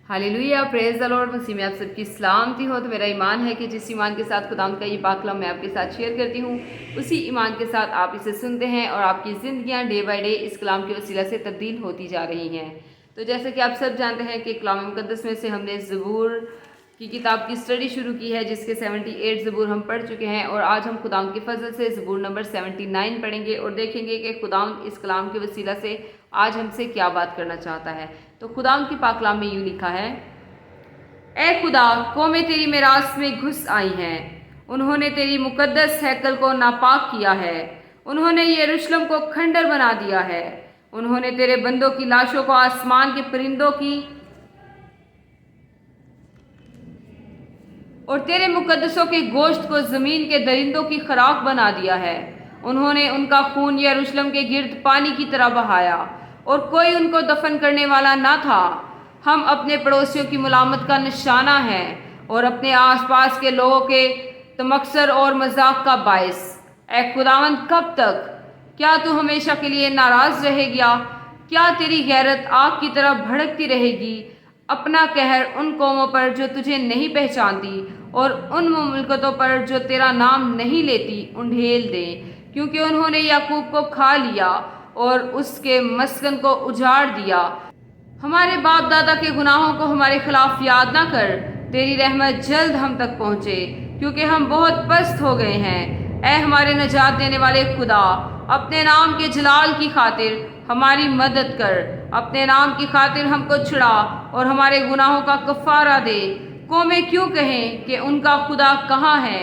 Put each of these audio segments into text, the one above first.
Hallelujah, praise the lord. मसीह में आप सबकी सलामती हो। तो मेरा ईमान है कि जिस ईमान के साथ खुदावंद का ये पाकलाम मैं आपके साथ शेयर करती हूँ, उसी ईमान के साथ आप इसे सुनते हैं और आपकी ज़िंदगियाँ डे बाय डे इस कलाम के वसीला से तब्दील होती जा रही हैं। तो जैसे कि आप सब जानते हैं कि कलाम मुकद्दस में से हमने ज़बूर की किताब की स्टडी शुरू की है, जिसके 78 ज़बूर हम पढ़ चुके हैं और आज हम खुदावंद के फजल से ज़बूर नंबर 79 पढ़ेंगे और देखेंगे कि खुदावंद इस कलाम के वसीला से आज हमसे क्या बात करना चाहता है। तो खुदावंद की पाकलाम में यूँ लिखा है, ए खुदा, कौमें तेरी मेरास में घुस आई हैं। उन्होंने तेरी मुकद्दस हैकल को नापाक किया है। उन्होंने यरूशलेम को खंडर बना दिया है। उन्होंने तेरे बंदों की लाशों को आसमान के परिंदों की और तेरे मुकद्दसों के गोश्त को जमीन के दरिंदों की खुराक बना दिया है। उन्होंने उनका खून यरूशलेम के गिर्द पानी की तरह बहाया और कोई उनको दफन करने वाला ना था। हम अपने पड़ोसियों की मुलामत का निशाना हैं और अपने आसपास के लोगों के तमक्सर और मजाक का बायस। ऐ खुदावंद, कब तक? क्या तू हमेशा के लिए नाराज रहेगा? क्या तेरी गैरत आग की तरह भड़कती रहेगी? अपना कहर उन कौमों पर जो तुझे नहीं पहचानती और उन मुल्कतों पर जो तेरा नाम नहीं लेती उंडेल दे, क्योंकि उन्होंने याकूब को खा लिया और उसके मस्कन को उजाड़ दिया। हमारे बाप दादा के गुनाहों को हमारे खिलाफ याद ना कर। तेरी रहमत जल्द हम तक पहुँचे, क्योंकि हम बहुत पस्त हो गए हैं। ऐ हमारे नजात देने वाले खुदा, अपने नाम के जलाल की खातिर हमारी मदद कर। अपने नाम की खातिर हमको छुड़ा और हमारे गुनाहों का कफारा दे। कौमें क्यों कहें कि उनका खुदा कहाँ है?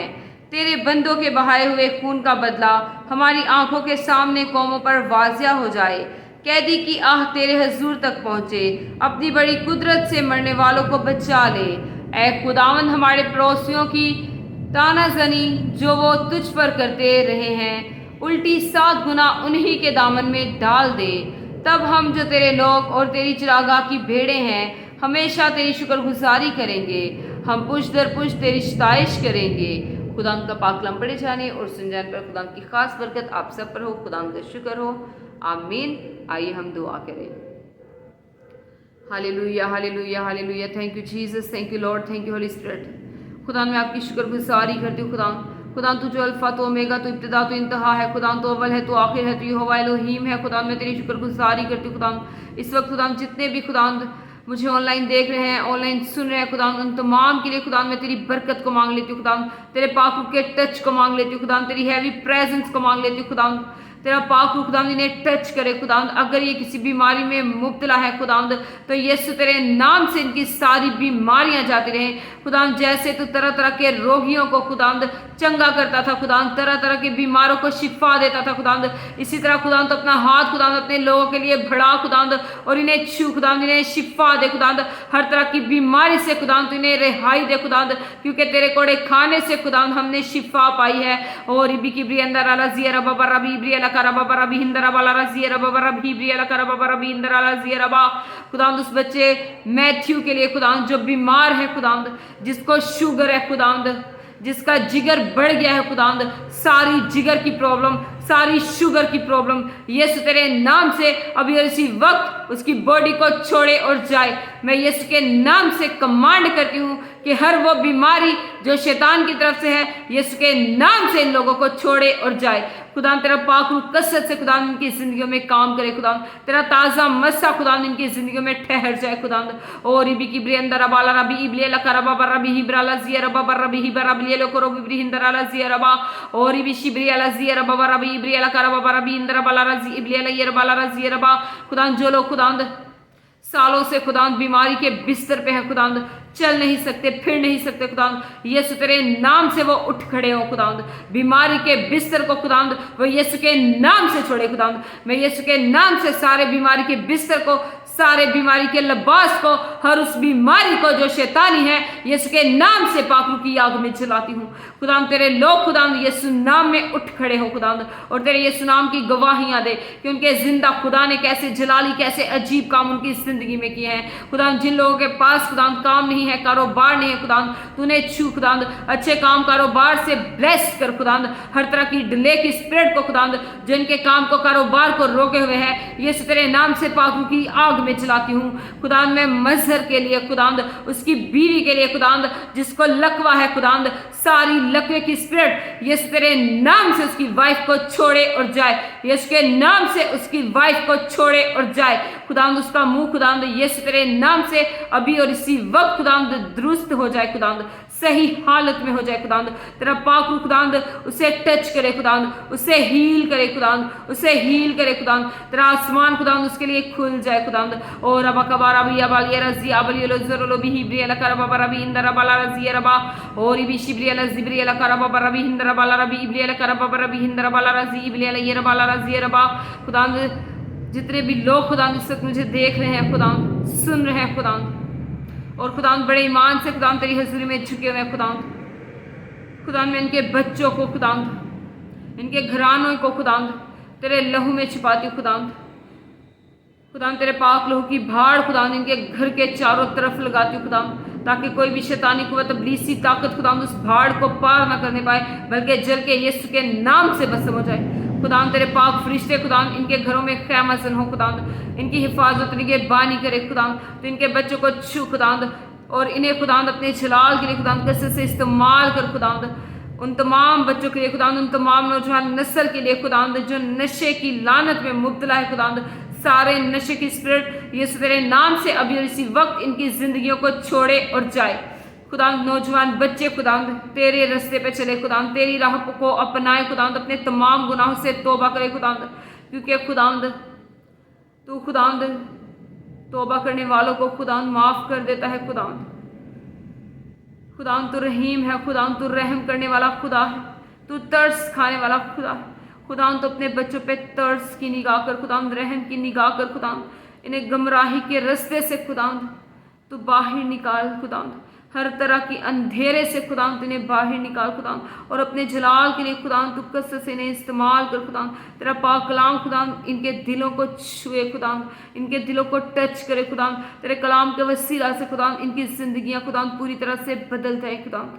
तेरे बंदों के बहाए हुए खून का बदला हमारी आंखों के सामने कौमों पर वाजिया हो जाए। कैदी की आह तेरे हजूर तक पहुँचे। अपनी बड़ी कुदरत से मरने वालों को बचा ले। ऐ खुदावंद, हमारे पड़ोसियों की तानाजनी जो वो तुझ पर करते रहे हैं, उल्टी 7 गुना उन्हीं के दामन में डाल दे। तब हम जो तेरे लोग और तेरी चिरागाह की भेड़ें हैं, हमेशा तेरी शुक्रगुजारी करेंगे। हम पुश दर पुश तेरी सताइश करेंगे। खुदावंद का पाकलाम पढ़े जाने और सुन जाने पर खुदावंद की खास बरकत आप सब पर हो। खुदावंद का शुक्र हो। आमीन। आइए हम दुआ करें। Hallelujah, hallelujah, hallelujah. Thank you Jesus, thank you Lord, thank you Holi spirit. खुदा मैं आपकी शुक्रगुजारी करती हूँ। खुदा तू जो अल्फा तो ओमेगा, तो इब्तिदा तो इंतहा है। खुदा तो अव्वल है, तो आखिर है, तो यहोवा एलोहीम है। खुदा मैं तेरी शुक्रगुजारी करती हूँ। खुदा इस वक्त खुदा जितने भी खुदा मुझे ऑनलाइन देख रहे हैं, ऑनलाइन सुन रहे हैं, खुदा उन तमाम के लिए खुदा मैं तेरी बरकत को मांग लेती हूँ। खुदा तेरे पाक के टच को मांग लेती हूँ। खुदा तेरी हैवी प्रेजेंस को मांग लेती हूँ। खुदा तेरा पाक रूह खुदावंद इन्हें टच करे। खुदावंद अगर ये किसी बीमारी में मुब्तला है खुदावंद, तो यीशु तेरे नाम से इनकी सारी बीमारियां जाती रहें। खुदावंद जैसे तू तरह तरह के रोगियों को खुदावंद चंगा करता था, खुदावंद तरह तरह के बीमारों को शिफा देता था खुदावंद, इसी तरह खुदावंद अपना हाथ खुदावंद अपने लोगों के लिए बढ़ा खुदावंद और इन्हें छू खुदावंद, इन्हें शिफा दे खुदावंद। हर तरह की बीमारी से खुदावंद इन्हें रिहाई दे खुदावंद, क्योंकि तेरे कोड़े खाने से खुदावंद हमने शिफा पाई है। और इबी की ब्रियंदर अला जियरा बाबा रबी ब्रियला करबा रबी हिंदरा वाला रजियरा बाबा रबी ब्रियला करबा रबी हिंदरा अला जियरा बा। खुदावंद उस बच्चे मैथ्यू के लिए खुदावंद जो बीमार है खुदावंद, जिसको शुगर है खुदावंद, जिसका जिगर बढ़ गया है खुदावंद, सारी जिगर की प्रॉब्लम, सारी शुगर की प्रॉब्लम यीशु तेरे नाम से अभी इसी वक्त उसकी बॉडी को छोड़े और जाए। मैं यीशु के नाम से कमांड करती हूँ कि हर वो बीमारी जो शैतान की तरफ से है, यीशु के नाम से इन लोगों को छोड़े और जाए। खुदा तेरा पाक रूह कसरत से खुदा इनकी जिंदगियों में काम करे। खुदा तेरा ताज़ा मस्सा खुदा इनकी जिंदगियों में ठहर जाए। खुदा और इबी की ब्रियंदर अबाला रबी इबलिया करबा रबी हिब्राला जिया रबा रबी हिबरा बिलिया करो बिब्री हिंदराला जिया रबा और इबी शिब्रियाला जिया रबा रबी इब्रियाला करबा रबी इंदरा बाला रजी इबलिया ये बाला रजी रबा। खुदा जो लोग खुदा सालों से खुदा बीमारी के बिस्तर पे है, खुदा चल नहीं सकते, फिर नहीं सकते, खुदा यीशु तेरे नाम से वो उठ खड़े हो। खुदा बीमारी के बिस्तर को खुदा वो यीशु के नाम से छोड़े। खुदा मैं यीशु के नाम से सारे बीमारी के बिस्तर को, सारे बीमारी के लिबास को, हर उस बीमारी को जो शैतानी है, यीशु के नाम से पापों की आग में जलाती हूँ। खुदा तेरे लोग खुदा यीशु नाम में उठ खड़े हो खुदा, और तेरे यीशु नाम की गवाहियां दे कि उनके जिंदा खुदा ने कैसे जलाली, कैसे अजीब काम उनकी जिंदगी में किए हैं। खुदा जिन लोगों के पास खुदा काम नहीं है, कारोबार नहीं है खुदावंद, तूने छू खुदावंद, अच्छे काम कारोबार से ब्लेस कर खुदावंद, हर तरह की डिले की स्पिरिट को खुदावंद जो इनके काम को कारोबार को रोके हुए है, यीशु तेरे नाम से पापों की आग में चलाती हूँ खुदावंद। मैं मजहर के लिए खुदावंद, उसकी बीवी के लिए खुदावंद जिसको लकवा है खुदावंद, सारी लकवे की स्पिरिट यीशु तेरे नाम से उसकी वाइफ को छोड़े और जाए, यीशु के नाम से उसकी वाइफ को छोड़े और जाए खुदावंद। उसका मुंह खुदावंद यीशु तेरे नाम से अभी और इसी वक्त खुदावंद दुरुस्त हो जाए खुदावंद, सही हालत में हो जाए खुदावंद। तेरा पाक रूह खुदावंद उसे टच करे खुदावंद, उसे हील करे खुदावंद, उसे हील करे खुदावंद। तेरा आसमान खुदावंद उसके लिए खुल जाए खुदावंद। और रबा कबारा भी अबालिया रजी अबलियो जरो भी हिब्रिया करबा बरबी इंदर बाला रजी रबा और भी शिब्रिया जिब्रिया करबा बरबी हिंदर बाला रबी इब्रिया करबा बरबी हिंदर बाला रजी इब्रिया ये बाला रजी रबा खुदावंद। जितने भी लोग खुदावंद इस वक्त मुझे देख रहे हैं खुदावंद, सुन रहे हैं खुदावंद, और खुदावंद बड़े ईमान से खुदावंद तेरी हजूरी में झुके हुए हैं खुदावंद। खुदावंद मैं इनके बच्चों को खुदावंद, इनके घरानों को खुदावंद तेरे लहू में छिपाती हूँ खुदावंद। खुदावंद तेरे पाक लहू की भाड़ खुदावंद इनके घर के चारों तरफ लगाती हूँ खुदावंद, ताकि कोई भी शैतानी कुव्वत इब्लीसी ताकत खुदावंद उस भाड़ को पार ना करने पाए, बल्कि जल के यीशु के नाम से भस्म हो जाए खुदावंद। तेरे पाक फरिश्ते खुदावंद इनके घरों में क़यामत हो खुदावंद, इनकी हिफाजत इनके बानी करे खुदावंद। तो इनके बच्चों को छू खुदावंद और इन्हें खुदावंद अपने जलाल के लिए खुदावंद कसरत से इस्तेमाल कर खुदावंद। उन तमाम बच्चों के लिए खुदावंद, उन तमाम नौजवान नस्ल के लिए खुदावंद जो नशे की लानत में मुब्तला है खुदावंद, सारे नशे की स्पिरिट यीशु तेरे नाम से अभी और इसी वक्त इनकी जिंदगियों को छोड़े और जाए खुदावंद। नौजवान बच्चे खुदावंद तेरे रास्ते पे चले खुदावंद, तेरी राह को अपनाए खुदावंद, अपने तमाम गुनाहों से तौबा करे खुदावंद, क्योंकि खुदावंद तू खुदावंद तौबा करने वालों को खुदावंद माफ कर देता है खुदावंद। खुदावंद तू रहीम है खुदावंद, तू रहम करने वाला खुदा है, तू तरस खाने वाला खुदा है खुदावंद। तो अपने बच्चों पे तरस की निगाह कर खुदावंद, रहम की निगाह कर खुदावंद, इन्हें गमराही के रास्ते से खुदावंद तू बाहर निकाल खुदावंद, हर तरह की अंधेरे से खुदावंद इन्हें बाहर निकाल खुदावंद, और अपने जलाल के लिए खुदावंद तू कसरत से इन्हें इस्तेमाल कर खुदावंद। तेरा पाक कलाम खुदावंद इनके दिलों को छुए खुदावंद, इनके दिलों को टच करे खुदावंद। तेरे कलाम के वसीला से खुदावंद इनकी जिंदगियां खुदावंद पूरी तरह से बदल जाए खुदावंद,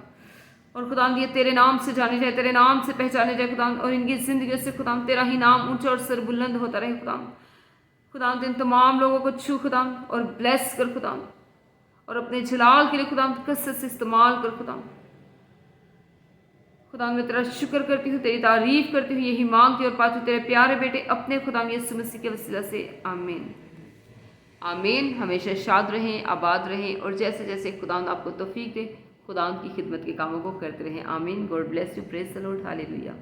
और खुदावंद ये तेरे नाम से जाने जाए, तेरे नाम से पहचाने जाए खुदावंद, और इनकी जिंदगी से खुदावंद तेरा ही नाम ऊंचा और सरबुलंद होता रहे खुदावंद। खुदावंद इन तमाम लोगों को छू खुदावंद और ब्लेस कर खुदावंद, और अपने जलाल के लिए खुदावंद कसरत से इस्तेमाल कर खुदावंद। खुदावंद मैं तेरा शुक्र करती हूँ, तेरी तारीफ करती हूँ, यही मांगती हूँ और पाती हूँ तेरे प्यारे बेटे अपने खुदावंद यीशु मसीह के वसीला से, आमीन आमीन। हमेशा शाद रहें, आबाद रहें, और जैसे जैसे खुदावंद आपको तौफीक दे खुदावंद की खिदमत के कामों को करते रहें, आमीन। God bless you, praise the Lord, hallelujah.